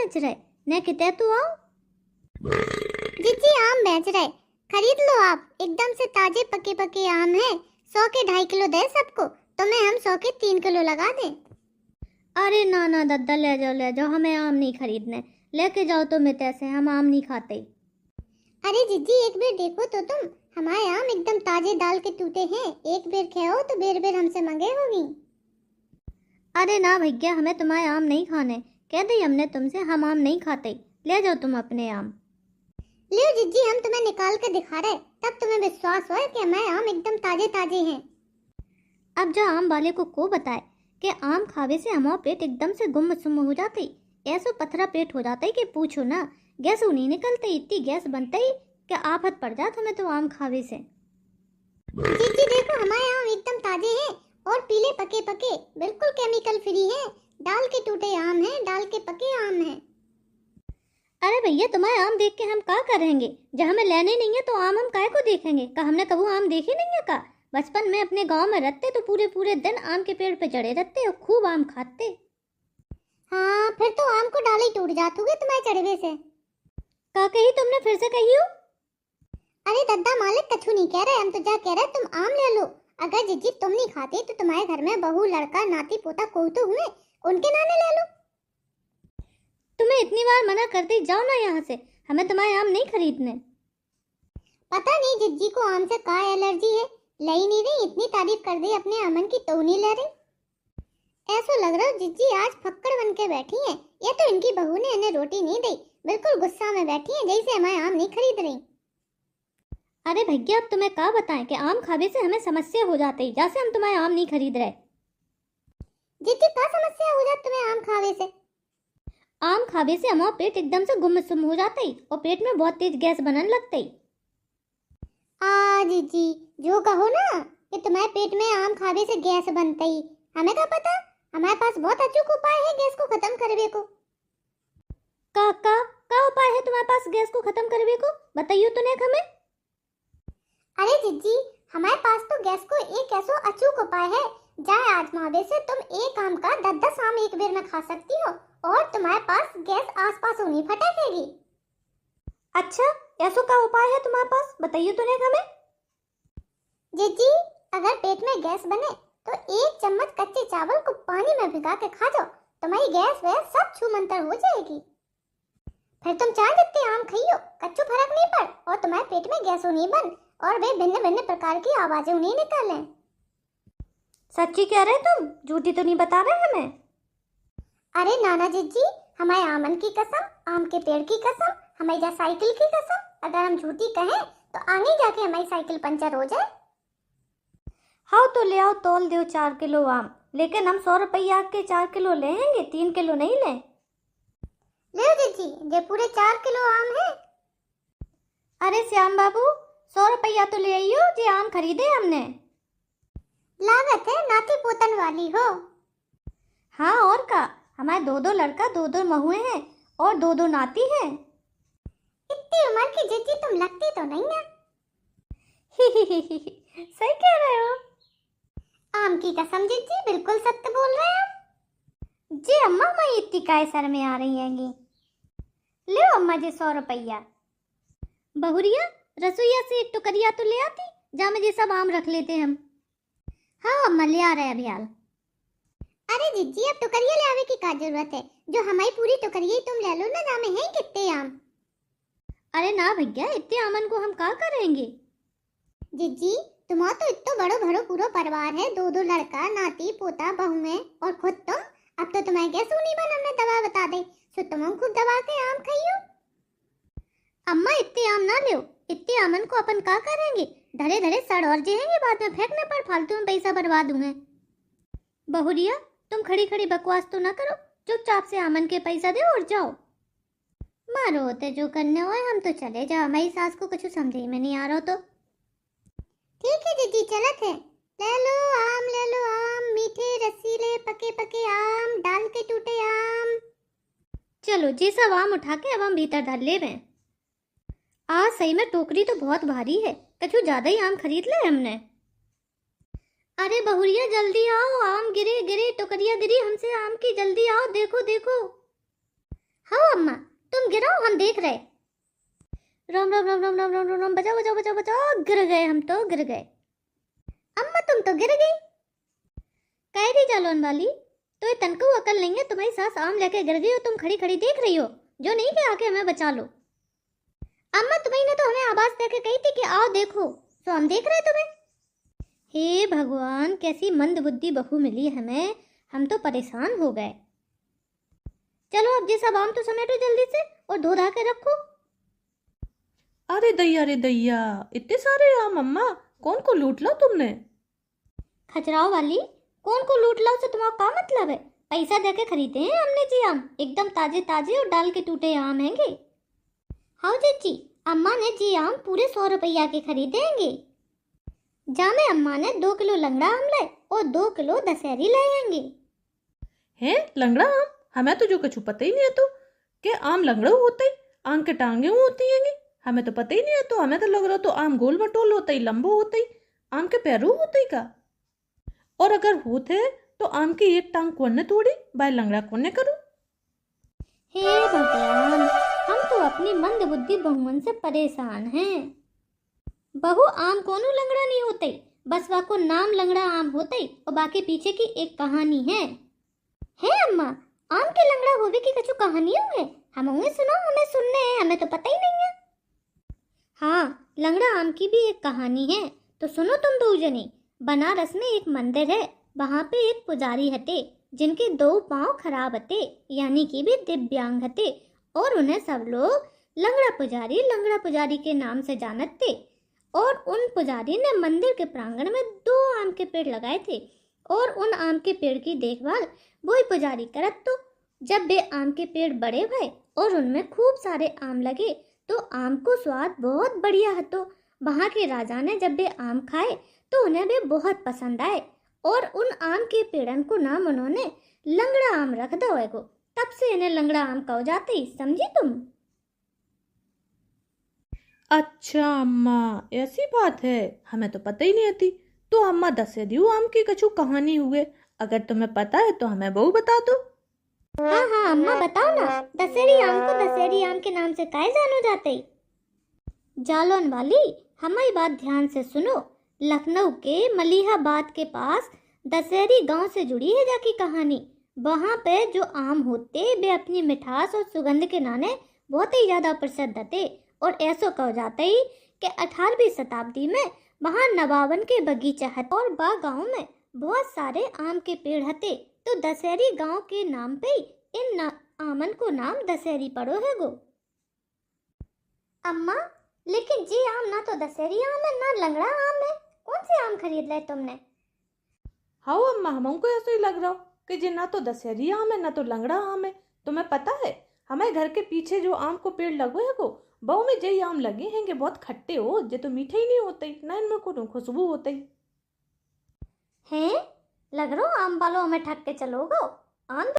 बेच रहे ने किते तू आओ। जीजी आम बेच रहे, खरीद लो आप। एकदम से ताजे पके पके आम है। 100 के 2.5 किलो दे सबको, तुम्हें हम 100 के 3 किलो लगा दें। अरे ना ना दादा, ले जाओ, हमें आम नहीं खरीदने। लेके जाओ तो मैं तैसे, हम आम नहीं खाते। अरे जीजी एक बार देखो तो तुम, हमारे आम एकदम ताजे डाल के टूटे हैं। एक बार खाओ तो बेर बेर हमसे मांगे होगी। अरे ना भैया, हमें तुम्हारे आम नहीं खाने, कह दी हमने तुमसे, हम आम नहीं खाते। ले जाओ तुम अपने आम। लियो जीजी, हम तुम्हें निकाल के दिखा रहे, तब तुम्हें विश्वास हो कि हमारे आम एकदम ताजे ताजे हैं। अब जो आम वाले को बताए कि आम खावे से हमारा पेट एकदम से गुम सुम हो जाते, ऐसो पथरा पेट हो जाता है कि पूछो ना। गैस नहीं निकलते, इतनी गैस बनते ही कि आफत पड़ जात हमें तो आम खावे से। जीजी देखो, हमारे आम एकदम ताजे हैं और पीले पके पके, बिल्कुल केमिकल फ्री है। डाल के टूटे आम हैं, डाल के पके आम हैं। अरे भैया, तुम्हारे आम देख के हम क्या करेंगे? जब हमें लेने नहीं है तो आम हम काहे को देखेंगे? का हमने कभी आम देखे नहीं है का? बचपन में अपने गांव में रहते तो पूरे पूरे दिन आम के पेड़ पे चढ़े रहते और खूब आम खाते। हाँ, फिर तो आम को डाले टूट जात होगे तुम्हारे चढ़वे से। का कही तुमने? फिर से कही हो? अरे दद्दा मालिक कछु नहीं कह रहे, हम तो जा कह रहे तुम आम ले लो। अगर जीजी तुम नहीं खाते तो तुम्हारे घर में बहू लड़का नाती पोता कोई तो हुए, उनके नाने ले लो। तुम्हें इतनी बार मना करते, जाओ ना यहाँ से, हमें तुम्हारे आम नहीं खरीदने। पता नहीं जीजी को आम से का एलर्जी है, ले ही नहीं रही। इतनी तारीफ कर दी अपने अमन की तो नहीं ले रही। ऐसा लग रहा है जीजी आज फक्कड़ बन के बैठी हैं, या तो इनकी बहू ने इन्हें रोटी नहीं दी। बिल्कुल गुस्सा में बैठी हैं, जैसे हमारे आम नहीं खरीद रही। अरे भैया, अब तुम्हें क्या बताएं कि आम खावे से हमें समस्या हो जाती, जैसे हम तुम्हारे आम नहीं खरीद रहे। जीजी का समस्या हो जाती तुम्हें आम खावे से? आम खावे से हमारा पेट एकदम से गुमसुम हो जाता है और पेट में बहुत तेज गैस बनने लगती। जीजी जो कहो ना कि तुम्हारे पेट में आम खावे से गैस बनती, हमें क्या पता। हमारे पास बहुत अचूक उपाय है गैस को खत्म करने को। का उपाय है तुम्हारे पास गैस को खत्म करने को? बताइयो तो नेक हमें। अरे जीजी, हमारे पास तो गैस को एक ऐसा अचूक उपाय है, जाए आजमावे से तुम एक आम का 10-10 आम एक बेर में खा सकती हो और तुम्हारे पास गैस आसपास नहीं फटकेगी। अच्छा, ऐसा का उपाय है तुम्हारे पास? बताइए तो नेक हमें। जीजी अगर पेट में गैस बने तो 1 चम्मच कच्चे चावल को पानी में भिगा के खा जाओ, तुम्हारी गैस वैस सब छूमंतर हो जाएगी। फिर तुम चाहे जितने आम खाइयो, कच्चू फर्क नहीं पड़ और तुम्हारे पेट में गैस नहीं बन और वे भिन्न भिन्न प्रकार की आवाजें नहीं निकालें। सच्ची कह रहे तुम? झूठी तो नहीं बता रहे हमें? अरे नाना जीजी, हमारे आमन की कसम, आम के पेड़ की कसम, हमारी साइकिल की कसम, अगर हम झूठी कहें तो आगे जाके हमारी साइकिल पंचर हो जाए। हाँ तो ले आओ, तोल दो 4 किलो आम, लेकिन हम 100 रुपया के 4 किलो लेंगे, 3 किलो नहीं ले। ले जीजी, ये पूरे 4 किलो आम है। अरे श्याम बाबू, 100 रुपया तो ले आइयो, जे आम खरीदे हमने। लागत है नाती पोतन वाली हो। हाँ और का, हमारे 2-2 लड़का, 2-2 महुए हैं और 2-2 नाती हैं। इतनी उम्र की जीजी तुम लगती तो नहीं है। सही कह रहे हो। आम की कसम जीजी, बिल्कुल सत्य बोल रहे हैं। जी अम्मा, मैं इतनी काय सर में आ रही हैंगी। ले अम्मा जी 100 रुपया। बहुरिया, रसोईया से एक टुकरिया तो ले आती, जहाँ में ये सब आम रख लेते हम। हाँ अम्मा ले आ रहे अभी हाल। अरे जीजी अब टुकरिया ले आवे की क्या जरूरत है, जो हमारी पूरी टुकरिया तुम ले लो ना, ना में है कितने आम। अरे ना भैया, इतने आमन को हम क्या करेंगे? जीजी तुम्हारा तो इतना बड़ो भरो पूरा परिवार है, 2-2 लड़का नाती पोता बहुएं और खुद तुम। अब तो तुम्हारे गैस नहीं बन, हमने दवा बता दे, सो तुम खुद दबा के आम खाइयो। अम्मा इतने आम ना लो, इतने आमन को अपन क्या करेंगे? धरे धरे सड़ और जाएंगे, बाद में फेंकने पर फालतू में पैसा बर्बाद हुए। बहुरिया, तुम खड़ी खड़ी बकवास तो ना करो, चुपचाप से आमन के पैसा दे और जाओ। मारो होते जो करने हो, हम तो चले जाओ, हमारी सास को कुछ समझ में नहीं आ रहा तो। ठीक है जीजी, चलत है। ले लो आम, ले लो आम, मीठे रसीले पके पके आम, डाल के टूटे आम। चलो जी, सब आम उठा के अब हम भीतर धर ले रहे। आज सही में टोकरी तो बहुत भारी है, कछु ज्यादा ही आम खरीद ले हमने। अरे बहुरिया जल्दी आओ, आम गिरे गिरे, टोकरिया गिरी हमसे आम की, जल्दी आओ, देखो देखो। हाँ अम्मा, तुम गिराओ, हम देख रहे। राम राम राम राम राम राम राम राम, बचाओ बचाओ बचाओ बचाओ, गिर गए, हम तो गिर गए। अम्मा तुम तो गिर गई। कह रही जालौन वाली, तो ये तनको अकल नहीं है, तुम्हारी सास आम लेके गिर गई और तुम खड़ी खड़ी देख रही हो, जो नहीं कि आके हमें बचा लो। अम्मा तुम्हें ने तो हमें आवाज देके कही थी कि आओ देखो, तो हम देख रहे तुम्हें। हे भगवान, कैसी मंद बुद्धि बहू मिली हमें, हम तो परेशान हो गए। चलो अब ये सब आम तो समेटो जल्दी से और धो धा के रखो। अरे दैया, इतने सारे आम अम्मा, कौन को लूट लो तुमने? खचराओ वाली, कौन को लूट लाओ से तुम्हारा क्या मतलब है? पैसा देके खरीदे हैं हमने जी आम, एकदम ताजे ताजे और डाल के टूटे आम हैंगे। हाँ चाची, अम्मा ने जी आम पूरे 100 रुपया के खरीदे हैंगे। जामे अम्मा ने 2 किलो लंगड़ा आम लाए और 2 किलो दशहरी लाए हैंगे। हैं लंगड़ा आम? हमें तो जो कछु पता ही नहीं है तो के आम लंगड़ा होते ही, आम के टांगे होती हैं, हमें तो पता ही नहीं है। तो हमें तो लग रहा तो आम गोल मटोल होता ही, लंबो होता ही, आम के पैरों होते ही का। और अगर होते तो आम की एक टांग कोने तोड़ी, बाय लंगड़ा कोने करूं? हे भगवान, हम तो अपनी मंद बुद्धि बहुमन से परेशान हैं। बहु आम कोनो लंगड़ा नहीं होते, बस वा को नाम लंगड़ा आम होते और बाकी पीछे की एक कहानी है। हे अम्मा, आम के लंगड़ा होवे की कछु कहानियां है? हम उन्हें सुनो, हमें सुनने हैं, हमें तो पता ही नहीं है। हाँ, लंगड़ा आम की भी एक कहानी है, तो सुनो तुम दो जनी। बनारस में एक मंदिर है, वहाँ पे एक पुजारी हते जिनके 2 पांव खराब हते, यानी कि भी दिव्यांग हते, और उन्हें सब लोग लंगड़ा पुजारी के नाम से जानत थे। और उन पुजारी ने मंदिर के प्रांगण में 2 आम के पेड़ लगाए थे, और उन आम के पेड़ की देखभाल वही पुजारी करत। तो जब वे आम के पेड़ बड़े भये और उनमें खूब सारे आम लगे, तो आम को स्वाद बहुत बढ़िया हतो। वहाँ के राजा ने जब वे आम खाए तो उन्हें वे बहुत पसंद आए, और उन आम के पेड़न को नाम उन्होंने लंगड़ा आम रख दो एगो। तब से इन्हें लंगड़ा आम कहो जाते ही, समझी तुम? अच्छा अम्मा, ऐसी बात है, हमें तो पता ही नहीं थी। तो अम्मा दसे दियो आम की कछु कहानी हुए, अगर तुम्हें पता है तो हमें वो बता दो। हाँ हाँ अम्मा, बताओ ना, दशहरी आम को दशहरी आम के नाम से काहे जानो जाते? जालौन वाली, हमारी बात ध्यान से सुनो। लखनऊ के मलिहाबाद के पास दशहरी गांव से जुड़ी है जाकी कहानी। वहाँ पे जो आम होते वे अपनी मिठास और सुगंध के नाने बहुत ही ज्यादा प्रसिद्ध थे, और ऐसा कहा जाता ही कि 18वीं शताब्दी में वहाँ नवाबन के बगीचा हते और बा गांव में बहुत सारे आम के पेड़ हते। तो दशहरी गांव के नाम पे इन आमन को नाम दशहरी पड़ो है गो। अम्मा, लेकिन जी आम ना तो दशहरी आम है ना लंगड़ा आम है, कौन से आम खरीद ले तुमने? हाँ अम्मा, हमको ऐसा ही लग रहा हो कि जी ना तो दशहरी आम है ना तो लंगड़ा आम है। तुम्हें पता है हमारे घर के पीछे जो आम को पेड़ लगो है गो, बहु में जई आम लगे हैं, बहुत खट्टे हो, जे तो मीठे ही नहीं होते, ना इनमें को खुशबू होते हैं। लग रहा आम वालों हमें ठग के चलोगो। आम